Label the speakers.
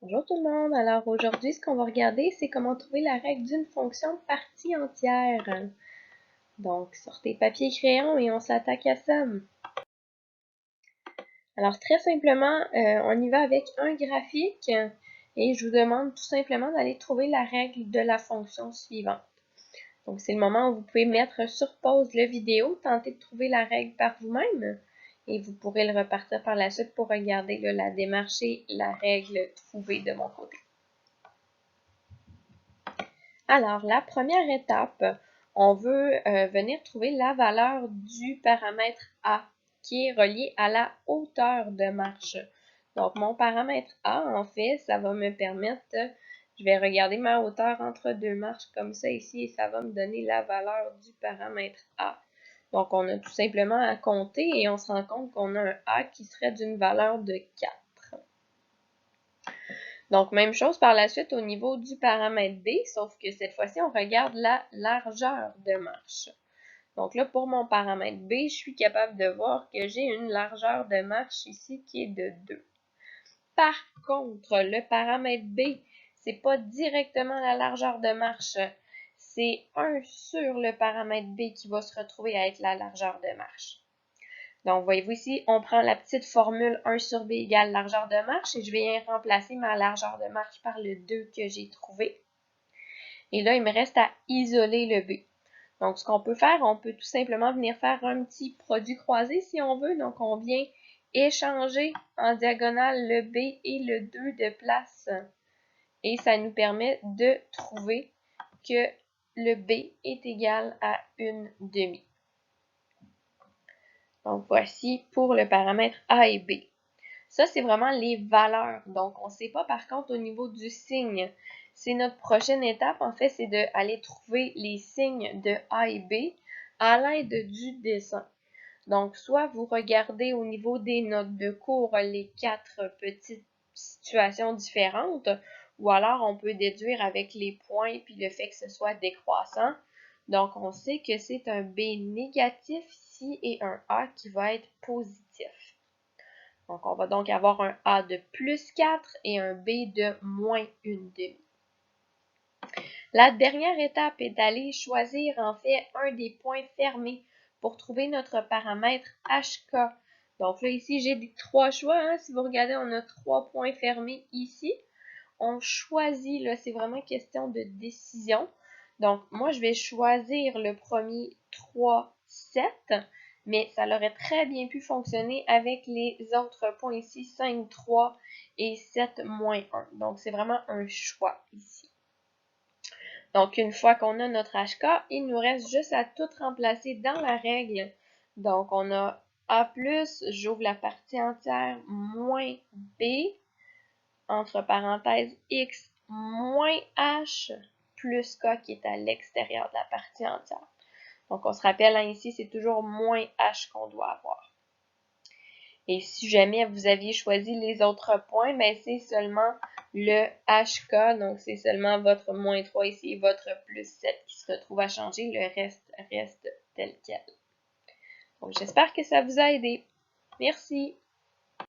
Speaker 1: Bonjour tout le monde, alors aujourd'hui ce qu'on va regarder c'est comment trouver la règle d'une fonction partie entière. Donc sortez papier et crayon et on s'attaque à ça. Alors très simplement, on y va avec un graphique et je vous demande tout simplement d'aller trouver la règle de la fonction suivante. Donc c'est le moment où vous pouvez mettre sur pause la vidéo, tenter de trouver la règle par vous-même et vous pourrez le repartir par la suite pour regarder la démarche et la règle trouvée de mon côté. Alors, la première étape, on veut venir trouver la valeur du paramètre A qui est relié à la hauteur de marche. Donc, mon paramètre A, en fait, ça va me permettre, je vais regarder ma hauteur entre deux marches comme ça ici et ça va me donner la valeur du paramètre A. Donc, on a tout simplement à compter et on se rend compte qu'on a un A qui serait d'une valeur de 4. Donc, même chose par la suite au niveau du paramètre B, sauf que cette fois-ci, on regarde la largeur de marche. Donc là, pour mon paramètre B, je suis capable de voir que j'ai une largeur de marche ici qui est de 2. Par contre, le paramètre B, c'est pas directement la largeur de marche, c'est 1 sur le paramètre B qui va se retrouver à être la largeur de marche. Donc, voyez-vous ici, on prend la petite formule 1 sur B égale largeur de marche et je vais remplacer ma largeur de marche par le 2 que j'ai trouvé. Et là, il me reste à isoler le B. Donc, ce qu'on peut faire, on peut tout simplement venir faire un petit produit croisé si on veut. Donc, on vient échanger en diagonale le B et le 2 de place. Et ça nous permet de trouver que le B est égal à une demi. Donc, voici pour le paramètre A et B. Ça, c'est vraiment les valeurs. Donc, on ne sait pas par contre au niveau du signe. C'est notre prochaine étape, en fait, c'est d'aller trouver les signes de A et B à l'aide du dessin. Donc, soit vous regardez au niveau des notes de cours les 4 petites situations différentes, ou alors on peut déduire avec les points puis le fait que ce soit décroissant. Donc, on sait que c'est un B négatif ici et un A qui va être positif. Donc, on va donc avoir un A de plus 4 et un B de moins une demi. La dernière étape est d'aller choisir en fait un des points fermés pour trouver notre paramètre HK. Donc là, ici, j'ai 3 choix. Hein. Si vous regardez, on a 3 points fermés ici. On choisit, là, c'est vraiment question de décision. Donc, moi, je vais choisir le premier 3, 7. Mais ça aurait très bien pu fonctionner avec les autres points ici, 5, 3 et 7, moins 1. Donc, c'est vraiment un choix ici. Donc, une fois qu'on a notre HK, il nous reste juste à tout remplacer dans la règle. Donc, on a A+, j'ouvre la partie entière, moins B, entre parenthèses, X moins H, plus K qui est à l'extérieur de la partie entière. Donc, on se rappelle, hein, ici, c'est toujours moins H qu'on doit avoir. Et si jamais vous aviez choisi les autres points, ben c'est seulement le HK, donc c'est seulement votre moins 3 ici et votre plus 7 qui se retrouve à changer. Le reste reste tel quel. Donc, j'espère que ça vous a aidé. Merci!